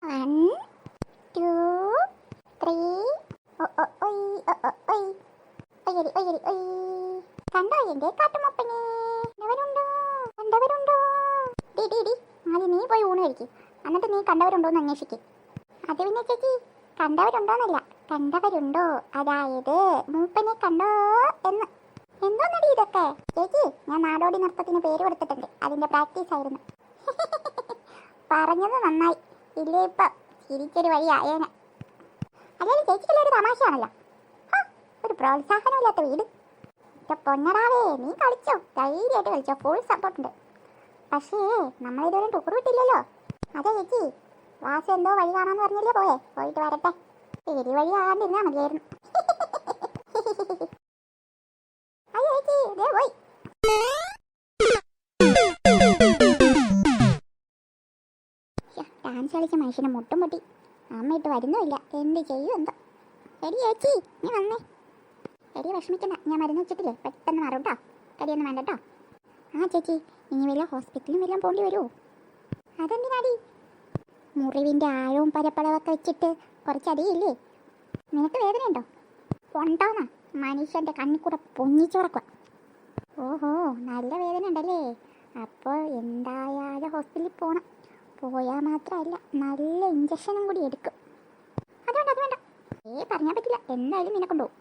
One two three. കണ്ടോ എന്റെ കാട്ടുമപ്പനെ? കണ്ടവരുണ്ടോ? ആദ്യം നീ പോയി ഊണ് കഴിക്കും, എന്നിട്ട് നീ കണ്ടവരുണ്ടോന്ന് അന്വേഷിക്കും. അത് പിന്നെ ചേച്ചി, കണ്ടവരുണ്ടോന്നല്ല, കണ്ടവരുണ്ടോ, അതായത് മൂപ്പനെ കണ്ടോ എന്ന്. എന്തോന്നടി ഇതൊക്കെ? ചേച്ചി, ഞാൻ നാടോടി നൃത്തത്തിന് പേര് കൊടുത്തിട്ടുണ്ട്, അതിന്റെ പ്രാക്ടീസ് ആയിരുന്നു. പറഞ്ഞത് നന്നായി, ഇല്ലേ ഇപ്പം ചിരിച്ചൊരു വഴി ആയേനെ. അല്ലെങ്കിൽ ചേച്ചിക്കല്ലേ ഒരു തമാശയാണല്ലോ. ഒരു പ്രോത്സാഹനമില്ലാത്ത വീട്. പൊന്നടാവേ, നീ കളിച്ചോ, ധൈര്യമായിട്ട് കളിച്ചോ, ഫുൾ സപ്പോർട്ടുണ്ട്. പക്ഷേ നമ്മളിതുവരെ ടൂർ വിട്ടില്ലല്ലോ. അതെ ചേച്ചി, വാസു എന്തോ വഴി കാണാന്ന് പറഞ്ഞല്ലേ പോയേ, പോയിട്ട് വരട്ടെ. പേര് വഴി ആകാണ്ടിരുന്നാ മതിയായിരുന്നു. അയ്യോ ചേച്ചി, ദേ പോയി. ഡാൻസ് കളിച്ച മനുഷ്യനെ മുട്ടും പൊട്ടി, അമ്മയിട്ട് വരുന്നുമില്ല, എന്ത് ചെയ്യും എന്തോ. എടി ചേച്ചി, നീ വന്നേ. എടി വിഷമിക്കണ്ട, ഞാൻ മരുന്ന് വെച്ചിട്ടില്ലേ, പെട്ടെന്ന് മാറും കേട്ടോ, കടിയൊന്നും വേണ്ട കേട്ടോ. ആ ചേച്ചി, ഇനി വല്ല ഹോസ്പിറ്റലിലും വല്ലതും പോകേണ്ടി വരുമോ? അതെന്തിനാടി? മുറിവിൻ്റെ ആഴവും പരപ്പളവൊക്കെ വെച്ചിട്ട് കുറച്ചടിയില്ലേ? നിനക്ക് വേദനയുണ്ടോ? ഉണ്ടോന്നാ മനുഷ്യൻ്റെ കണ്ണിൽ കൂടെ പൊങ്ങിച്ചുറക്കുക. ഓഹോ, നല്ല വേദന ഉണ്ടല്ലേ? അപ്പോൾ എന്തായാലും ഹോസ്പിറ്റലിൽ പോകണം. പോയാൽ മാത്രമല്ല, നല്ല ഇഞ്ചക്ഷനും കൂടി എടുക്കും. അത് വേണ്ട പറഞ്ഞാൽ പറ്റില്ല, എന്തായാലും നിന്നെ കൊണ്ടുപോകും.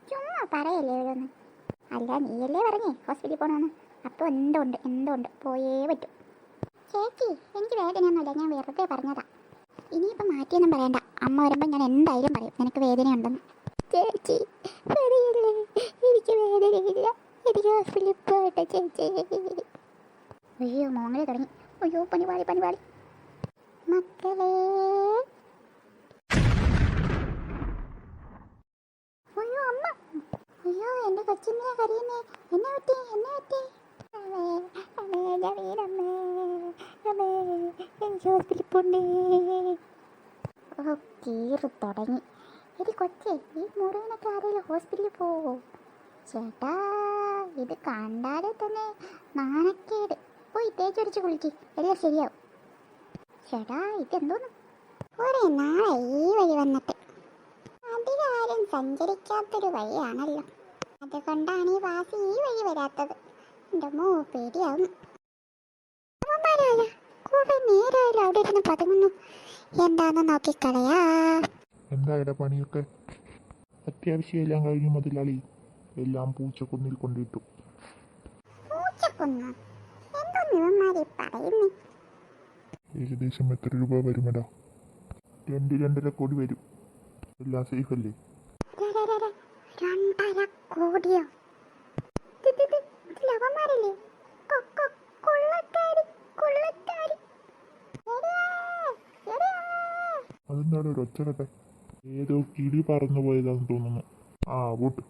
ചുമ്മാ പറയല്ലേ ഓരോന്ന്. അല്ല, നീയല്ലേ പറഞ്ഞേ ഹോസ്പിറ്റലിൽ പോകണമെന്ന്, അപ്പോൾ എന്തുണ്ട് പോയേ പറ്റും. ചേച്ചി, എനിക്ക് വേദനയൊന്നുമില്ല, ഞാൻ വെറുതെ പറഞ്ഞതാ. ഇനിയിപ്പോൾ മാറ്റിയൊന്നും പറയണ്ട, അമ്മ വരുമ്പോൾ ഞാൻ എന്തായാലും പറയും നിനക്ക് വേദനയുണ്ടെന്ന്. ചേച്ചി പറയില്ലേ, എനിക്ക് വേദനയില്ല, എനിക്ക് ഹോസ്പിറ്റലിൽ പോകട്ടെ ചേച്ചി. അയ്യോ, മോങ്ങളെ തുടങ്ങി. അയ്യോ, പനിപാളി. മക്കളെ, അയ്യോ അമ്മ, അയ്യോ എൻ്റെ കൊച്ചിനെ കരയുന്നേ, എന്നെ പറ്റി. എനിക്ക് ഹോസ്പിറ്റലിൽ പോണ്ടേ. ഓ, കീറി തുടങ്ങി. എടി കൊച്ചേ, ഈ മുറിവിനൊക്കെ ആരെങ്കിലും ഹോസ്പിറ്റലിൽ പോവോ? ചേട്ടാ, ഇത് കണ്ടാലേ തന്നെ നാണക്കേട്. പോയി തേച്ചൊരിച്ച് കുളിക്ക്, എല്ലാം ശരിയാവും. ചേട്ടാ, ഇതെന്തോന്ന്? കുറേ നാളെ ഈ വഴി വന്നിട്ട്, അധികാരം സഞ്ചരിക്കാത്തൊരു വഴിയാണല്ലോ, അതുകൊണ്ടാണ് ഈ വാസി ഈ വഴി വരാത്തത്. എൻ്റെ മോ, പേടിയാവുന്നു. കുറെ നേരമായാലും അവിടെ ഇരുന്ന് പതുങ്ങുന്നു, എന്താന്ന് നോക്കിക്കളയാ. എന്താ പണിയൊക്കെ? അത്യാവശ്യം എല്ലാം കഴിഞ്ഞു മുതലാളി, എല്ലാം പൂച്ചക്കുന്നിൽ കൊണ്ടിട്ടു. പൂച്ചക്കുന്ന്? എന്തോന്ന് ഇവന്മാര് പറയുന്നേ? ഏകദേശം എത്ര രൂപ വരുമടാ? 2-2.5 കോടി വരും. എല്ലാം സേഫ് അല്ലേ? 2.5 കോടിയോ? ലവന്മാരല്ലേ? അതെന്താണ് ഒരു ഒച്ചകട്ടെ? ഏതോ കിളി പറന്നു പോയതാന്ന് തോന്നുന്നു. ആ, വോട്ട്.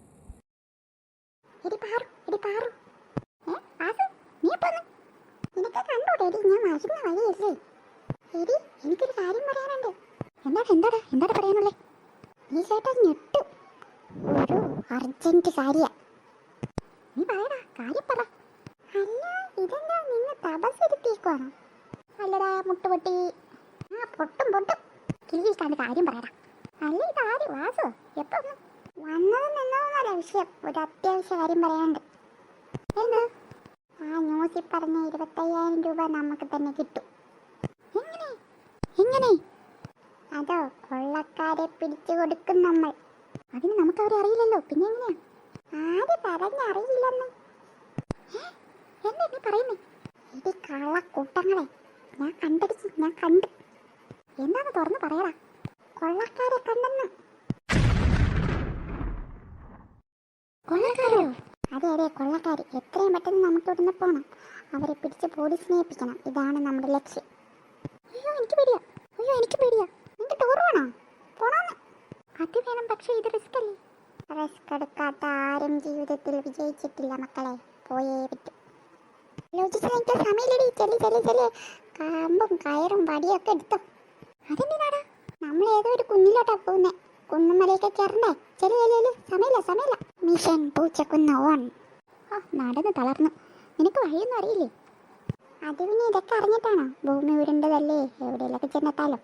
എനിക്കൊരു കാര്യം പറയാനുണ്ട്. എന്താ പറയാനുള്ളേ? നീ ചേട്ടാ ഞെട്ടു, ഒരു അർജന്റ് കാര്യ. നീ പറയടാ, കാര്യം പറ. അല്ല, ഇതെന്താ നിന്നെ തപസ്സിരുത്തിക്കുവാണോ? അല്ലടാ മുട്ടുപൊട്ടി. ആ, പൊട്ടും കിളിയിൽക്കാണ്ട് കാര്യം പറയടാ. അല്ല, ഇതാര് വാസു? എപ്പോ വന്നതും നിന്നതുമല്ല വിഷയം, ഒരു അത്യാവശ്യ കാര്യം പറയാനുണ്ട്. എന്ത്? ആ ന്യൂസിൽ പറഞ്ഞ 25,000 രൂപ നമുക്ക് തന്നെ കിട്ടും. എങ്ങനെ? അതോ, കൊള്ളക്കാരെ പിടിച്ചു കൊടുക്കും നമ്മൾ. അതിന് നമുക്ക് അവരെ അറിയില്ലല്ലോ, പിന്നെ എങ്ങനെയാ? ആര് പറഞ്ഞറിയില്ലെന്ന്? എന്താ നീ പറയുന്നേ? ഇത് കള്ളക്കൂട്ടങ്ങളെ ഞാൻ കണ്ടു. എന്താന്ന് തുറന്ന് പറയടാ. കൊള്ളക്കാരെ കണ്ടെന്ന്. കൊള്ളക്കാരോ? അതെ, കൊള്ളക്കാര്. എത്രയും പെട്ടെന്ന് നമുക്ക് ഇവിടുന്ന് പോകണം, അവരെ പിടിച്ച് പോലീസിനെ ഏൽപ്പിക്കണം. ഇതാണ് നമ്മുടെ ലക്ഷ്യം. അയ്യോ എനിക്ക് പേടിയാ. നിങ്ങൾക്ക് ടൂർ പോണോന്ന്? അത് വേണം, പക്ഷേ ഇത് റിസ്ക് അല്ലേ? റിസ്ക് എടുക്കാത്ത ആരും ജീവിതത്തിൽ വിജയിച്ചിട്ടില്ല മക്കളെ, പോയേ പറ്റും. സമയമില്ലടി, ചെല്ലി കാമ്പും കയറും വടിയൊക്കെ എടുത്തോ. അതെന്തിനാടാ? നമ്മൾ ഏതോ ഒരു കുന്നിലോട്ടാ പോകുന്നേ, കുന്നുമലയൊക്കെ കയറണ്ടേ. ചെല്ലു, സമയമില്ല. Mission Poochakkunnu on. നടന്ന് തളർന്നു. നിനക്ക് വഴിയൊന്നും അറിയില്ലേ? അത് പിന്നെ ഇതൊക്കെ അറിഞ്ഞിട്ടാണോ? ഭൂമി ഉരുണ്ടതല്ലേ, എവിടെയെങ്കിലൊക്കെ ചെന്നെത്താലോ.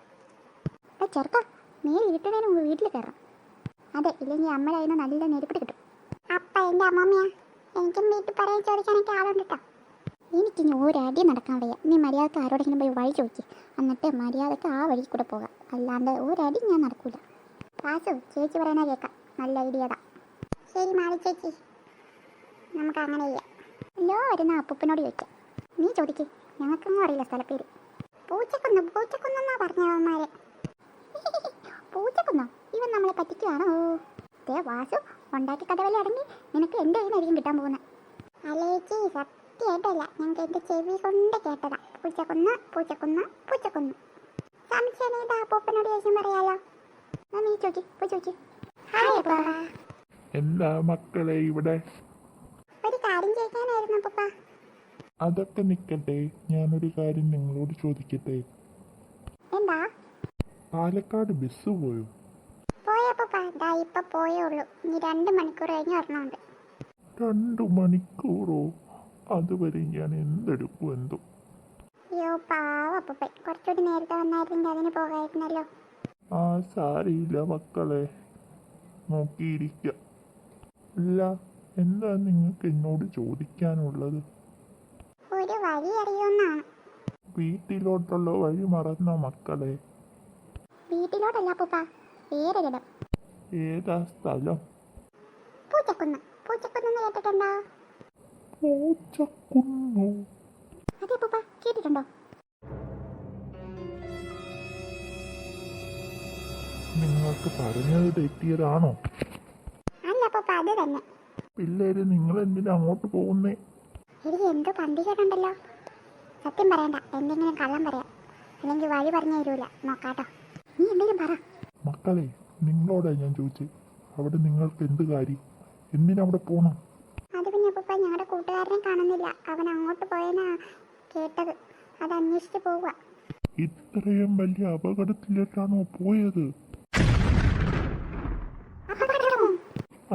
ചെറുക്ക നേരെ ഇരുട്ടണേന് മുമ്പ് വീട്ടിൽ കയറാം. അതെ, ഇല്ലെങ്കിൽ അമ്മയുടെ അതിന് നല്ല നെരുപ്പിട്ട് കിട്ടും. അപ്പ എൻ്റെ അമ്മമ്മയാ, എനിക്കും വീട്ടിൽ പറയാൻ ചോദിക്കാനൊക്കെ ആളുണ്ട് കേട്ടോ. എനിക്കിനി ഒരടി നടക്കാൻ വയ്യ. നീ മര്യാദക്ക് ആരോടെങ്കിലും പോയി വഴി ചോദിക്കും, എന്നിട്ട് മര്യാദക്ക് ആ വഴി കൂടെ പോകാം. അല്ലാണ്ട് ഒരടി ഞാൻ നടക്കൂല. വാസു, ചേച്ചി പറയുന്ന കേൾക്കാം. നല്ല ഐഡിയതാ. ശരി മാളി ചേച്ചി, നമുക്ക് അങ്ങനെ ചെയ്യാം. ലോ വരുന്ന അപ്പൂപ്പനോട് ചോദിക്കാം. നീ ചോദിക്ക്, ഞങ്ങൾക്കൊന്നും അറിയില്ല സ്ഥലപ്പേര്. പൂച്ചക്കുന്ന് പൂച്ചക്കുന്നെന്നാ പറഞ്ഞവന്മാരെ. പൂച്ചക്കുന്നോ? ഇവൻ നമ്മളെ പറ്റിക്കുവാണോ? ദേ വാസു, ഉണ്ടാക്കി കഥവല്ല അടങ്ങി നിനക്ക് എൻ്റെ കയ്യിലായിരിക്കും കിട്ടാൻ പോകുന്നത്. അല്ലേച്ചി, സത്യമായിട്ടല്ല, ഞങ്ങൾക്ക് എൻ്റെ ചെവി കൊണ്ട് കേട്ടതാ. പൂച്ചക്കുന്ന് പൂച്ചക്കുന്ന് പൂച്ചക്കുന്ന്. സംശയം ഇതാ അപ്പൂപ്പനോട് ചോദിക്കാൻ പറയാലോ. നീ ചോദിക്ക്, പോയി ചോദിക്ക്. ഹായ് അപ്പാ. എന്താ മക്കളെ ഇവിടെ? ഒരു കാര്യം ചോദിക്കാനായിരുന്നു അപ്പൂപ്പ. അതൊക്കെ നിൽക്കട്ടെ, ഞാനൊരു കാര്യം നിങ്ങളോട് ചോദിക്കട്ടെ. എന്താ? പാലക്കാട് ബസ് പോയോ? പോയപ്പൂപ്പ, ദാ ഇപ്പൊ പോയേ ഉള്ളൂ. ഇനി 2 മണിക്കൂർ കഴിഞ്ഞ് വരണമുണ്ട്. 2 മണിക്കൂറോ? അതുവരെ ഞാൻ എന്തെടുക്കും എന്തോ. അയ്യോ പാവ അപ്പൂപ്പ, കുറച്ചുകൂടി നേരത്തെ വന്നായിരുന്നെങ്കിൽ അതിന് പോകായിരുന്നല്ലോ. ആ സാരിയില്ല മക്കളെ, നോക്കിയിരിക്കുക. അല്ല, എന്താ നിങ്ങൾക്ക് എന്നോട് ചോദിക്കാനുള്ളത്? ഒരു വഴി അറിയുമെന്നാണ്. വീട്ടിലോട്ടുള്ള വഴി മറന്ന മക്കളെ? വീട്ടിലോട്ടല്ല അപ്പൂപ്പ, വേറൊരിടം. ഏതാ സ്ഥലം? പൂച്ചക്കുന്ന്. പൂച്ചക്കുന്ന് കേട്ടിട്ടുണ്ടോ? പൂച്ചക്കുന്നോ? അതെ അപ്പൂപ്പ, കേട്ടിട്ടുണ്ടോ? നിങ്ങൾക്ക് പറഞ്ഞത് തെറ്റിയതാണോ? അല്ല അപ്പൂപ്പ, അത് തന്നെ. പിള്ളേര്, നിങ്ങൾ എന്തിനാ അങ്ങോട്ട് പോകുന്നേ? എനിക്ക് എന്തോ പന്തികേടുണ്ടല്ലോ. സത്യം പറയണ്ട, എന്തെങ്കിലും കള്ളം പറയാം, അല്ലെങ്കിൽ വഴി പറഞ്ഞു തരൂല. നോക്കാട്ടോ, നീ എന്തെങ്കിലും പറ. മക്കളെ, നിങ്ങളോടാ ഞാൻ ചോദിച്ചത്. അവിടെ നിങ്ങൾക്ക് എന്ത് കാര്യം? എന്തിനവിടെ പോകണം? അത് പിന്നെ അപ്പൂപ്പ, ഞങ്ങളുടെ കൂട്ടുകാരനെ കാണുന്നില്ല. അവൻ അങ്ങോട്ട് പോയെന്നാ കേട്ടത്. അത് അന്വേഷിച്ച് പോവുക. ഇത്രയും വലിയ അപകടത്തിലേക്കാണോ പോയത്? അപകടമോ?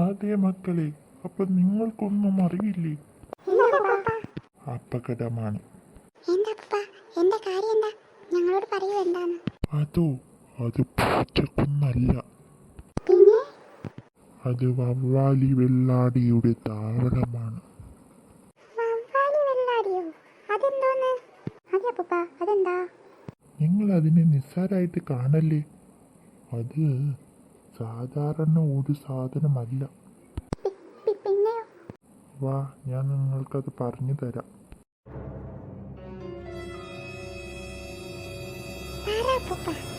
അതെ മക്കളെ, അപ്പൊ നിങ്ങൾക്കൊന്നും അറിയില്ലേ? എന്താ അപ്പൂപ്പ? അപകടമാണ്. എന്താ അപ്പൂപ്പ, എന്താ കാര്യം? എന്താ? ഞങ്ങളോട് പറയൂ എന്താന്ന്. അതോ, അത് പൂച്ചക്കുന്നല്ല. പിന്നെ? അത് വവ്വാലി വെള്ളാടിയുടെ താവളമാണ്. വവ്വാലി വെള്ളാടിയോ? അതെന്തോന്ന്? അതെ അപ്പൂപ്പ, അതെന്താ? നിങ്ങൾ അതിനെ നിസ്സാരമായിട്ട് കാണല്ലേ. അത് സാധാരണ ഒരു സാധനമല്ല. പിന്നെയോ? വാ, ഞാൻ നിങ്ങൾക്കത് പറഞ്ഞു തരാം. പറ അപ്പൂപ്പ.